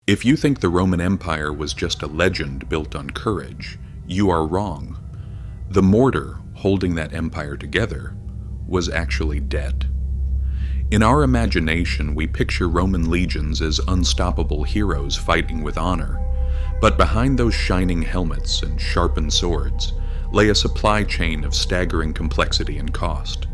If you think the Roman Empire was just a legend built on courage, you are wrong. The mortar holding that empire together was actually debt. In our imagination, we picture Roman legions as unstoppable heroes fighting with honor, but behind those shining helmets and sharpened swords lay a supply chain of staggering complexity and cost.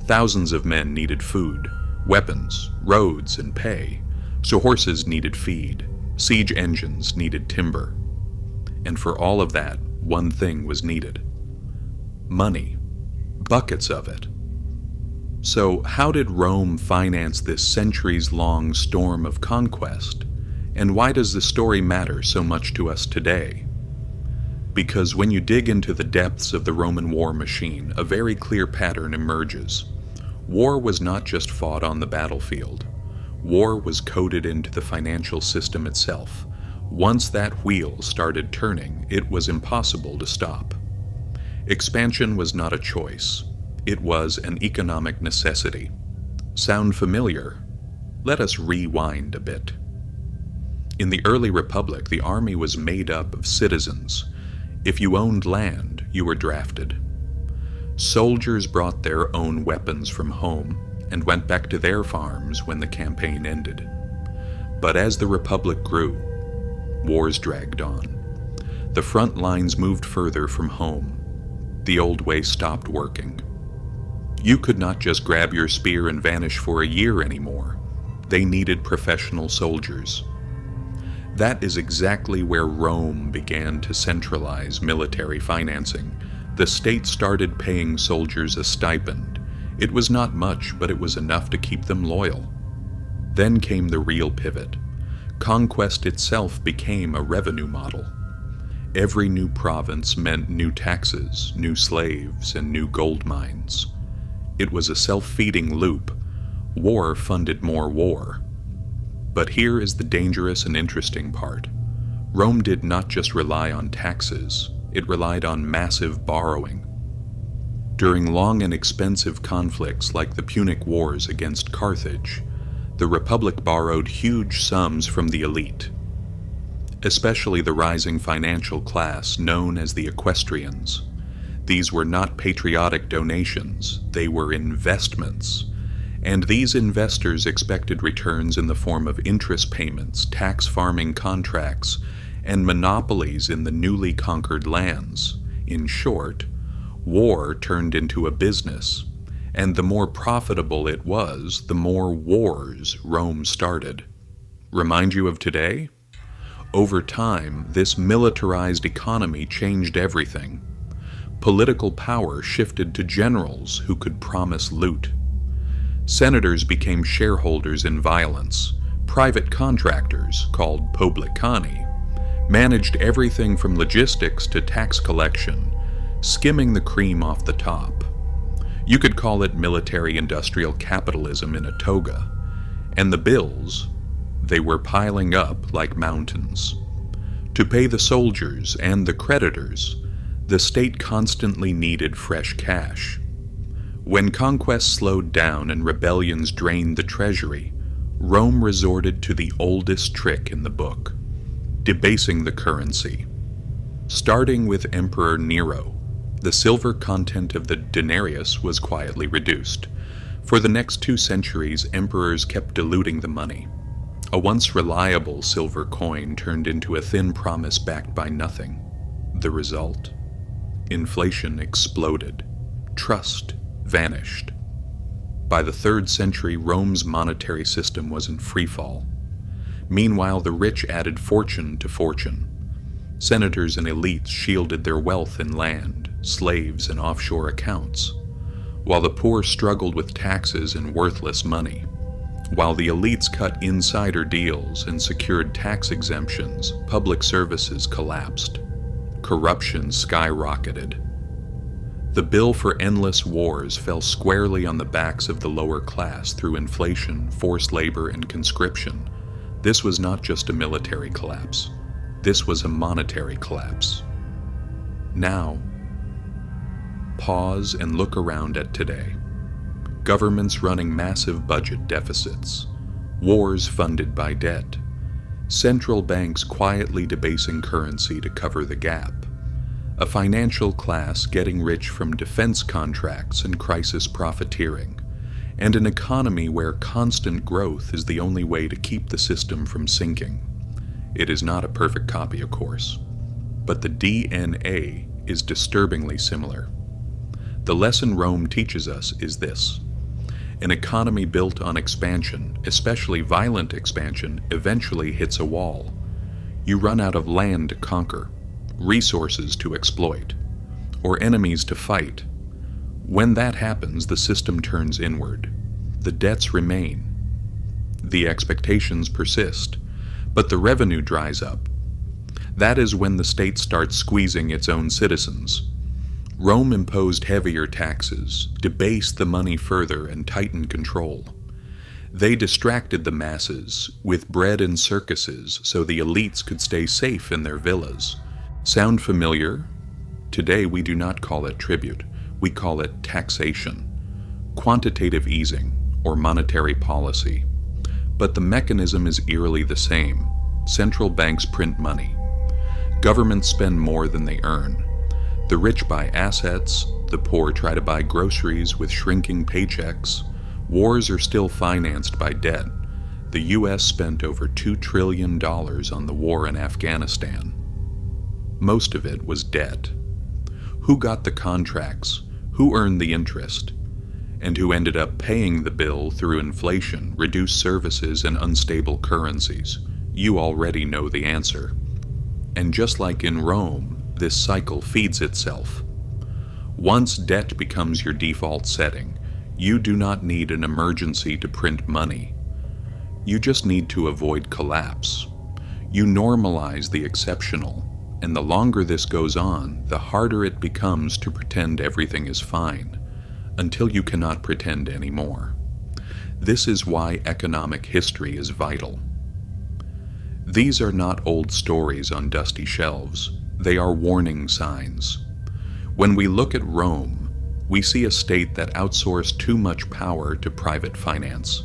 Thousands of men needed food, weapons, roads, and pay, so horses needed feed, siege engines needed timber. And for all of that, one thing was needed: money, buckets of it. So how did Rome finance this centuries-long storm of conquest, and why does the story matter so much to us today? Because when you dig into the depths of the Roman war machine, a very clear pattern emerges. War was not just fought on the battlefield. War was coded into the financial system itself. Once that wheel started turning, it was impossible to stop. Expansion was not a choice. It was an economic necessity. Sound familiar? Let us rewind a bit. In the early Republic, the army was made up of citizens. If you owned land, you were drafted. Soldiers brought their own weapons from home and went back to their farms when the campaign ended. But as the Republic grew, wars dragged on. The front lines moved further from home. The old way stopped working. You could not just grab your spear and vanish for a year anymore. They needed professional soldiers. That is exactly where Rome began to centralize military financing. The state started paying soldiers a stipend. It was not much, but it was enough to keep them loyal. Then came the real pivot. Conquest itself became a revenue model. Every new province meant new taxes, new slaves, and new gold mines. It was a self-feeding loop. War funded more war. But here is the dangerous and interesting part. Rome did not just rely on taxes, it relied on massive borrowing. During long and expensive conflicts like the Punic Wars against Carthage, the Republic borrowed huge sums from the elite, especially the rising financial class known as the Equestrians. These were not patriotic donations, they were investments. And these investors expected returns in the form of interest payments, tax farming contracts, and monopolies in the newly conquered lands. In short, war turned into a business, and the more profitable it was, the more wars Rome started. Remind you of today? Over time, this militarized economy changed everything. Political power shifted to generals who could promise loot. Senators became shareholders in violence. Private contractors, called publicani, managed everything from logistics to tax collection, skimming the cream off the top. You could call it military-industrial capitalism in a toga. And the bills, they were piling up like mountains. To pay the soldiers and the creditors, the state constantly needed fresh cash. When conquest slowed down and rebellions drained the treasury, Rome resorted to the oldest trick in the book: debasing the currency. Starting with Emperor Nero, the silver content of the denarius was quietly reduced. For the next 2 centuries, emperors kept diluting the money. A once reliable silver coin turned into a thin promise backed by nothing. The result? Inflation exploded. Trust vanished. By the 3rd century, Rome's monetary system was in freefall. Meanwhile, the rich added fortune to fortune. Senators and elites shielded their wealth in land, slaves, and offshore accounts, while the poor struggled with taxes and worthless money. While the elites cut insider deals and secured tax exemptions, public services collapsed. Corruption skyrocketed. The bill for endless wars fell squarely on the backs of the lower class through inflation, forced labor, and conscription. This was not just a military collapse. This was a monetary collapse. Now, pause and look around at today. Governments running massive budget deficits. Wars funded by debt. Central banks quietly debasing currency to cover the gap. A financial class getting rich from defense contracts and crisis profiteering. And an economy where constant growth is the only way to keep the system from sinking. It is not a perfect copy, of course, but the DNA is disturbingly similar. The lesson Rome teaches us is this: an economy built on expansion, especially violent expansion, eventually hits a wall. You run out of land to conquer, resources to exploit, or enemies to fight. When that happens, the system turns inward. The debts remain. The expectations persist, but the revenue dries up. That is when the state starts squeezing its own citizens. Rome imposed heavier taxes, debased the money further, and tightened control. They distracted the masses with bread and circuses so the elites could stay safe in their villas. Sound familiar? Today we do not call it tribute. We call it taxation, quantitative easing, or monetary policy. But the mechanism is eerily the same. Central banks print money. Governments spend more than they earn. The rich buy assets, the poor try to buy groceries with shrinking paychecks. Wars are still financed by debt. The US spent over $2 trillion on the war in Afghanistan. Most of it was debt. Who got the contracts? Who earned the interest? And who ended up paying the bill through inflation, reduced services, and unstable currencies? You already know the answer. And just like in Rome, this cycle feeds itself. Once debt becomes your default setting, you do not need an emergency to print money. You just need to avoid collapse. You normalize the exceptional, and the longer this goes on, the harder it becomes to pretend everything is fine, until you cannot pretend anymore. This is why economic history is vital. These are not old stories on dusty shelves. They are warning signs. When we look at Rome, we see a state that outsourced too much power to private finance,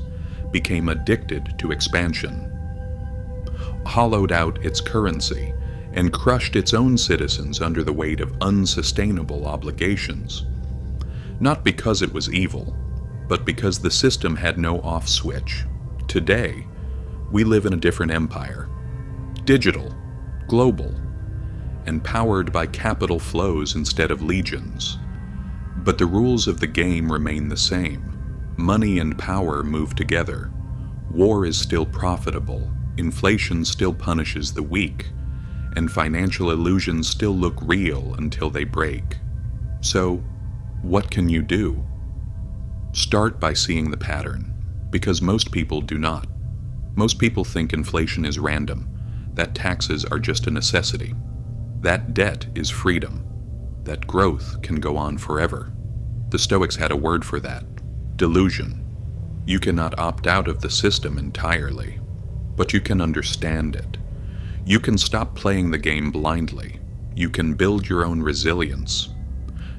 became addicted to expansion, hollowed out its currency, and crushed its own citizens under the weight of unsustainable obligations. Not because it was evil, but because the system had no off switch. Today, we live in a different empire, digital, global, and powered by capital flows instead of legions. But the rules of the game remain the same. Money and power move together. War is still profitable, inflation still punishes the weak, and financial illusions still look real until they break. So, what can you do? Start by seeing the pattern, because most people do not. Most people think inflation is random, that taxes are just a necessity, that debt is freedom, that growth can go on forever. The Stoics had a word for that: delusion. You cannot opt out of the system entirely, but you can understand it. You can stop playing the game blindly. You can build your own resilience,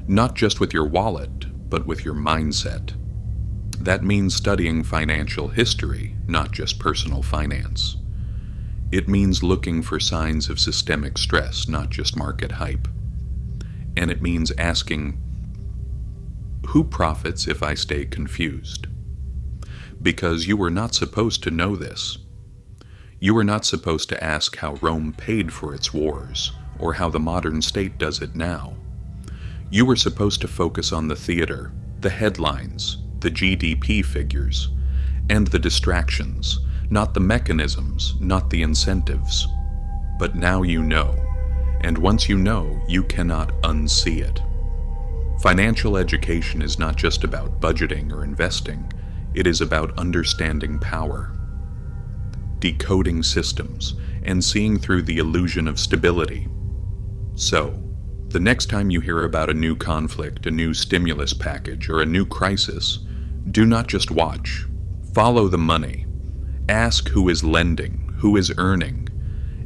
not just with your wallet, but with your mindset. That means studying financial history, not just personal finance. It means looking for signs of systemic stress, not just market hype. And it means asking, who profits if I stay confused? Because you were not supposed to know this. You were not supposed to ask how Rome paid for its wars, or how the modern state does it now. You were supposed to focus on the theater, the headlines, the GDP figures, and the distractions, not the mechanisms, not the incentives. But now you know, and once you know, you cannot unsee it. Financial education is not just about budgeting or investing, it is about understanding power, decoding systems, and seeing through the illusion of stability. So, the next time you hear about a new conflict, a new stimulus package, or a new crisis, do not just watch. Follow the money. Ask who is lending, who is earning,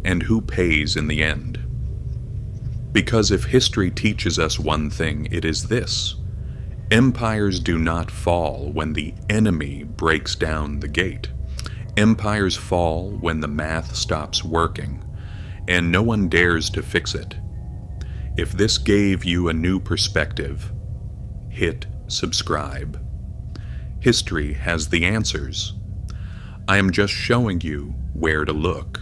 and who pays in the end. Because if history teaches us one thing, it is this: empires do not fall when the enemy breaks down the gate. Empires fall when the math stops working, and no one dares to fix it. If this gave you a new perspective, hit subscribe. History has the answers. I am just showing you where to look.